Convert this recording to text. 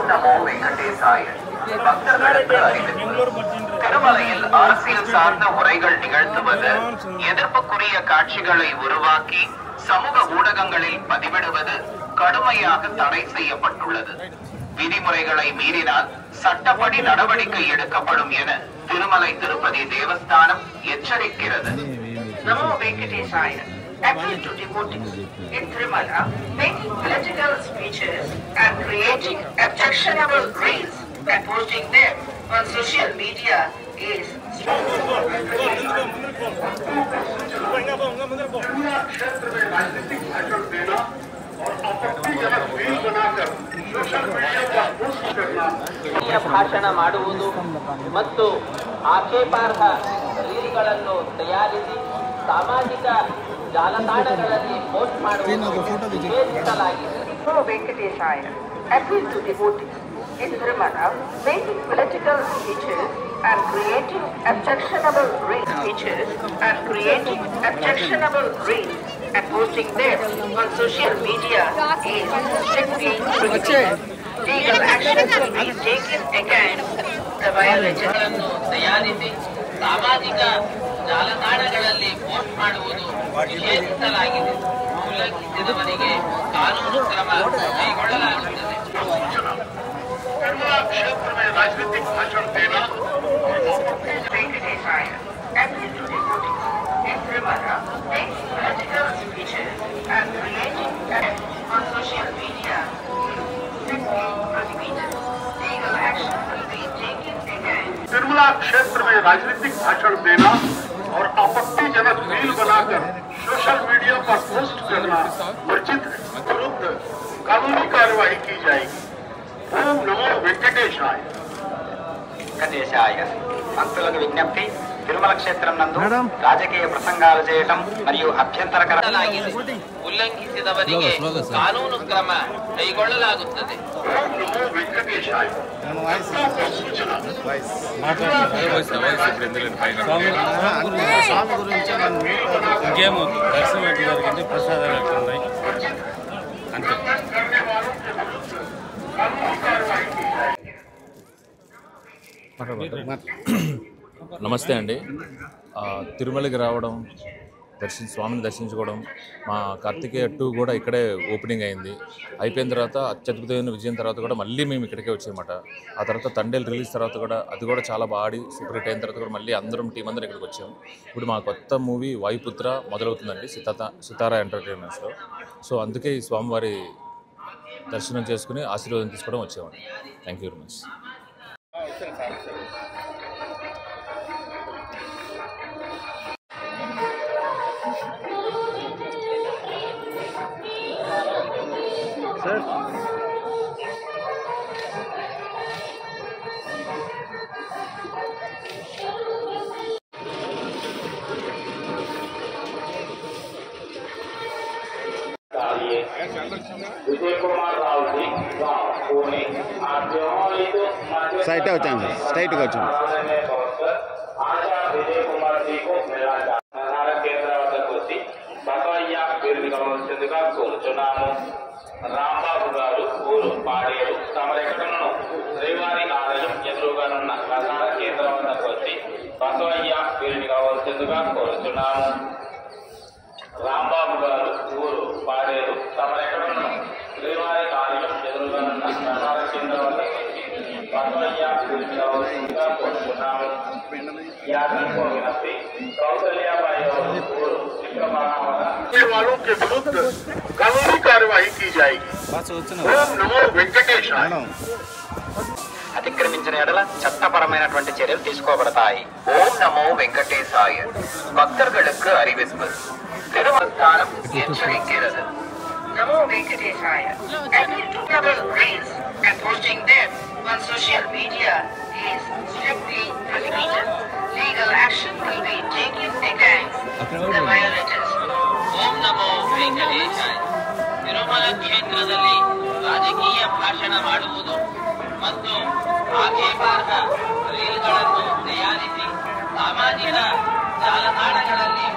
நமோ வெங்கடேசாய. பக்தர்களுக்கு அறிவிப்பு. திருமலையில் அரசியல் சார்ந்த உரைகள் நிகழ்த்துவது, எதிர்ப்புக்குரிய காட்சிகளை உருவாக்கி சமூக ஊடகங்களில் பதிவிடுவது கடுமையாக தடை செய்யப்பட்டுள்ளது. விதிமுறைகளை மீறினால் சட்டப்படி நடவடிக்கை எடுக்கப்படும் என திருமலை திருப்பதி தேவஸ்தானம் எச்சரிக்கிறது. நமோ வெங்கடேசாய. Appeal to devotees in Tirumala, making political speeches and creating objectionable reels and posting them on social media is ಭಾಷಣ ಮಾಡುವುದು ಮತ್ತು ಆಕ್ಷೇಪಾರ್ಹ ರೀಲ್ಗಳನ್ನು ತಯಾರಿಸಿ ಸಾಮಾಜಿಕ ಜಾಲತಾಣಗಳಲ್ಲಿ ಪೋಸ್ಟ್ ಮಾಡುವುದು ನಿಷೇಧಿಸಲಾಗಿದೆ. ವೆಂಕಟೇಶಾಯ. Appeal to devotees in Tirumala, making political speeches and creating objectionable reels and posting them on social media is strictly prohibited. Legal action will be taken against the violators. ತಯಾರಿಸಿ ಸಾಮಾಜಿಕ ಜಾಲತಾಣಗಳಲ್ಲಿ ಪೋಸ್ಟ್ ಮಾಡುವುದು ನಿಷೇಧಿಸಲಾಗಿದೆ. ಉಲ್ಲಂಘಿಸಿದವರಿಗೆ ಕಾನೂನು ಕ್ರಮ ಕೈಗೊಳ್ಳಲಾಗುತ್ತದೆ. क्षेत्र में राजनीतिक भाषण देना तिरुमला क्षेत्र में राजनीतिक भाषण देना और आपत्तिजनक रील बनाकर सोशल मीडिया पर पोस्ट करना वर्जित है. विरुद्ध कानूनी कार्रवाई की जाएगी. ఓం నమో వెంకటేశాయ. భక్తులకు విజ్ఞప్తి. తిరుమల క్షేత్రం నందు రాజకీయ ప్రసంగాలు చేయటం మరియు అభ్యంతరకరలాగింది. ఉల్లంఘించినవರಿಗೆ కానూను క్రమ కైಗೊಳ್ಳలాಗುತ್ತದೆ. ఓం నమో వెంకటేశాయ. స్వామి గురించి ఇంకేమో దర్శనం ఎట్లా జరిగింది, ప్రసాదాలు ఎట్లా ఉన్నాయి అంతే. నమస్తే అండి. తిరుమలకి రావడం, స్వామిని దర్శించుకోవడం, మా కార్తికేయ 2 కూడా ఇక్కడే ఓపెనింగ్ అయింది. అయిపోయిన తర్వాత అత్యద్భుతమైన విజయం తర్వాత కూడా మళ్ళీ మేము ఇక్కడికే వచ్చామట. ఆ తర్వాత తండేల్ రిలీజ్ తర్వాత కూడా అది కూడా చాలా బాగా ఆడి సూపర్ హిట్ అయిన తర్వాత కూడా మళ్ళీ అందరం టీం అందరం ఇక్కడికి వచ్చాం. ఇప్పుడు మా కొత్త మూవీ వాయుపుత్ర మొదలవుతుందండి సితారా ఎంటర్టైన్మెంట్స్లో. సో అందుకే ఈ స్వామివారి దర్శనం చేసుకుని ఆశీర్వాదం తీసుకోవడం వచ్చామండి. Thank you very much. Site వచ్చాను, స్ట్రైట్గా వచ్చాను. రాంబాబు గారు ఊరు పాడేరు తమరెక్కడను శ్రీవారి ఆలయం ఎదురుగానున్న ప్రధాన కేంద్రం వద్దకు వచ్చి బసవయ్య వీరిని కావాల్సిందిగా కోరుతున్నాము. రాంబాబు గారు ఊరు పాడేరు తమరెక్కడను శ్రీవారి ఆలయం ఎదురుగానున్న ప్రధాన కేంద్రం వద్దకు వచ్చి బసవయ్య వీరిని కావాల్సిందిగా కోరుతున్నాము. वालों के विरुद्ध कानूनी कार्रवाई की जाएगी. ओम नमो वेंकटेशाय. అతిక్రమించిన ఎడల చట్టపరమైనటువంటి చర్యలు తీసుకోబడతాయి. ఓం నమో వెంకటేశాయ. భక్తர்களுக்கு அறிவிப்பு. திருமஸ்தானம் எச்சரிக்கிறது. நமோ வெங்கடேசாய. Applicable reels and posting them on social media is strictly prohibited. Legal action will be taken against the violators. ಓಂ ನಮೋ ವೆಂಕಟೇಶಾಯ. ತಿರುಮಲ ಕ್ಷೇತ್ರದಲ್ಲಿ ರಾಜಕೀಯ ಭಾಷಣ ಮಾಡುವುದು ಮತ್ತು ಆಕ್ಷೇಪಾರ್ಹ ರೀಲ್ಗಳನ್ನು ತಯಾರಿಸಿ ಸಾಮಾಜಿಕ ಜಾಲತಾಣಗಳಲ್ಲಿ